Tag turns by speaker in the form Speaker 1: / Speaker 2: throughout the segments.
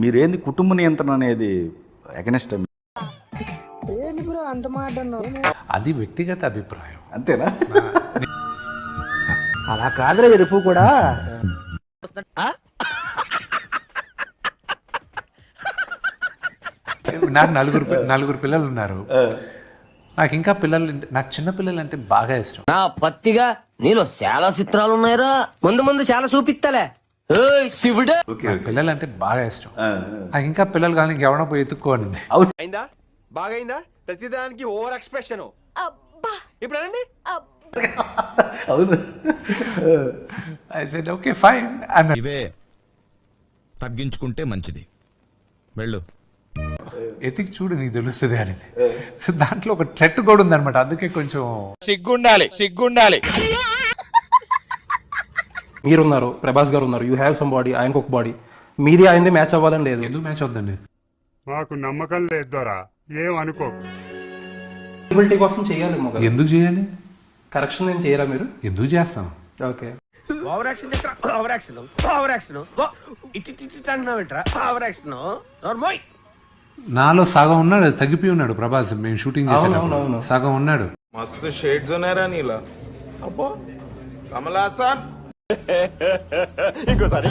Speaker 1: మీరేంది కుటుంబ నియంత్రణ అనేది ఎగనెస్ట్
Speaker 2: ఏంటి బ్రో అంత మాట అన్నావు?
Speaker 3: అది వ్యక్తిగత అభిప్రాయం.
Speaker 1: అంతేనా?
Speaker 2: అలా కాదురా ఎరుపు కూడా.
Speaker 3: నాకు నలుగురు పిల్లలు ఉన్నారు. నాకు ఇంకా నాకు చిన్న పిల్లలు అంటే బాగా ఇష్టం.
Speaker 4: నా పత్తిగా నీలో చాలా చిత్రాలు ఉన్నాయిరా, ముందు ముందు చాలా చూపిస్తాలే. శివుడే
Speaker 3: నాకు పిల్లలు అంటే బాగా ఇష్టం. నాకు ఇంకా పిల్లలు కానీ ఇంకెవడో పోయి ఎత్తుక్కోండి.
Speaker 5: అయిందా? బాగైందా? ప్రతిదానికి ఓవర్ ఎక్స్ప్రెషన్. ఇప్పుడు అనండి.
Speaker 1: అవును.
Speaker 3: ఐ సెడ్ ఓకే ఫైన్ అన్న.
Speaker 6: ఇవే తగ్గించుకుంటే మంచిది, వెళ్ళు.
Speaker 3: ఎతికి చూడు నీకు తెలుస్తుంది అనేది. సో దాంట్లో ఒక థ్రెట్ కూడా ఉందన్నమాట. అందుకే కొంచెం
Speaker 5: సిగ్గుండాలి.
Speaker 7: మీరున్నారు, ప్రభాస్ గారు ఉన్నారు, యూ హ్యావ్ సమ్ బాడీ, ఆయనకు ఒక బాడీ, మీది ఆయనది మ్యాచ్ అవ్వాలని లేదు.
Speaker 3: ఎందుకు మ్యాచ్ అవుతుందండి?
Speaker 8: మాకు నమ్మకం లేదు దొరా, ఏమనుకో.
Speaker 7: విజిబిలిటీ కోసం చేయాలి.
Speaker 3: ఎందుకు చేయాలి?
Speaker 7: కరెక్షన్ నేను చేయరా మీరు?
Speaker 3: ఎందుకు చేస్తాం?
Speaker 7: ఓకే.
Speaker 5: ఓవర్ యాక్షన్ అంటున్నావేంట్రా? ఓవర్ యాక్షన్ నోర్మోయ్.
Speaker 3: నాలో సగం ఉన్నాడు, తగ్గిపోయి ఉన్నాడు ప్రభాస్. మేము షూటింగ్ చేసినప్పుడు సగం ఉన్నాడు.
Speaker 9: మస్తు షేడ్స్ ఉన్నారా నీలా? అబ్బో కమల్ హాసన్. ఇంకోసారి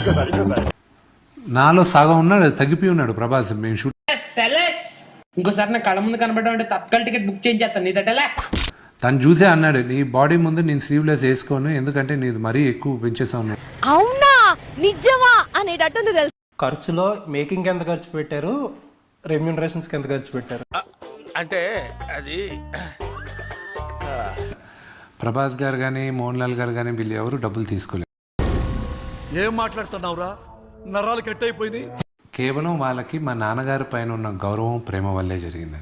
Speaker 3: నాలో సగం ఉన్నాడు, తగ్గిపోయి ఉన్నాడు ప్రభాస్. మేము షూటింగ్
Speaker 4: ఇంకోసారి నా కళ్ళ ముందు కనబడ్డా అంటే తత్కాల టికెట్ బుక్ చేయించేస్తాను నీ తట్టలే.
Speaker 3: తను చూసే అన్నాడు, నీ బాడీ ముందు నేను స్లీవ్లెస్ వేసుకోను, ఎందుకంటే నీది మరీ ఎక్కువ పెంచేసాను.
Speaker 10: అవునా నిజమా అనేటట్టుంది తెలుసు.
Speaker 7: ఖర్చులో మేకింగ్ ఎంత ఖర్చు పెట్టారు, రెమ్యూనరేషన్స్ ఎంత ఖర్చు పెట్టారు?
Speaker 5: అంటే అది
Speaker 3: ప్రభాస్ గారు కానీ మోహన్ లాల్ గారు కానీ వీళ్ళు ఎవరు డబ్బులు తీసుకోలేదు.
Speaker 5: ఏం మాట్లాడుతున్నావురా? నరాలు కట్ అయిపోయింది.
Speaker 3: కేవలం వాళ్ళకి మా నాన్నగారి పైన ఉన్న గౌరవం, ప్రేమ వల్లే జరిగింది.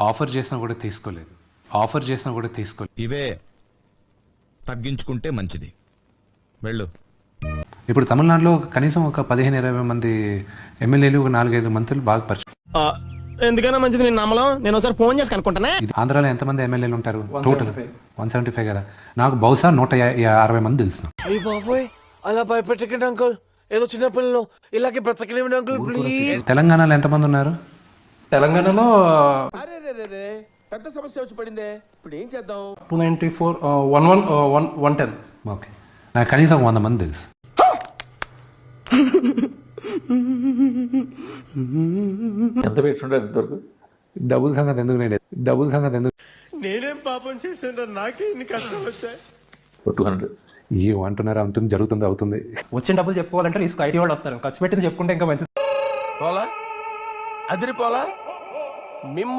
Speaker 3: ఆఫర్ చేసినా కూడా తీసుకోలేదు.
Speaker 6: ఇవే తగ్గించుకుంటే మంచిది, వెళ్ళు.
Speaker 3: ఇప్పుడు తమిళనాడులో కనీసం ఒక 15-20 మంది ఎమ్మెల్యేలు, ఒక 4-5 మంత్రులు బాగా పరిచయం.
Speaker 5: ఎందుకైనా మంచిది నేను నమ్మలం. నేను ఒకసారి ఫోన్ చేసి కనుక్కుంటానే.
Speaker 3: ఆంధ్రాలో ఎంతమంది ఎమ్మెల్యేలు ఉంటారు టోటల్? 175 కదా. నాకు బహుశా 160 మంది తెలుసు.
Speaker 2: అయ్యి బాబోయ్, అలా భయపెట్టకండి అంకుల్. ఏదో చిన్న పిల్లలు ఇలాగే బ్రతకలేమండి అంకుల్ ప్లీజ్.
Speaker 3: తెలంగాణలో ఎంతమంది ఉన్నారు?
Speaker 7: తెలంగాణలో
Speaker 5: పెద్ద సమస్య వచ్చి పడిందే. ఇప్పుడు ఏం చేద్దాం?
Speaker 7: 294, 110.
Speaker 3: ఓకే, నాకు కనీసం 100 మంది తెలుసు.
Speaker 1: ఎంత పెట్టుకుంటారు ఇంతవరకు?
Speaker 3: డబుల్ సంగతి ఎందుకు
Speaker 5: నేనేం పాపం చేశాను? నాకే ఇన్ని కష్టాలు వచ్చాయి.
Speaker 1: 200
Speaker 3: ఏమంటున్నారు? అవుతుంది.
Speaker 7: వచ్చిన డబ్బులు చెప్పుకోవాలంటే రిస్క్ ఐటీ వాళ్ళు వస్తారు. ఖర్చు పెట్టింది చెప్పుకుంటే ఇంకా మంచిది.
Speaker 5: పోలా అదిరిపోలా మిమ్మ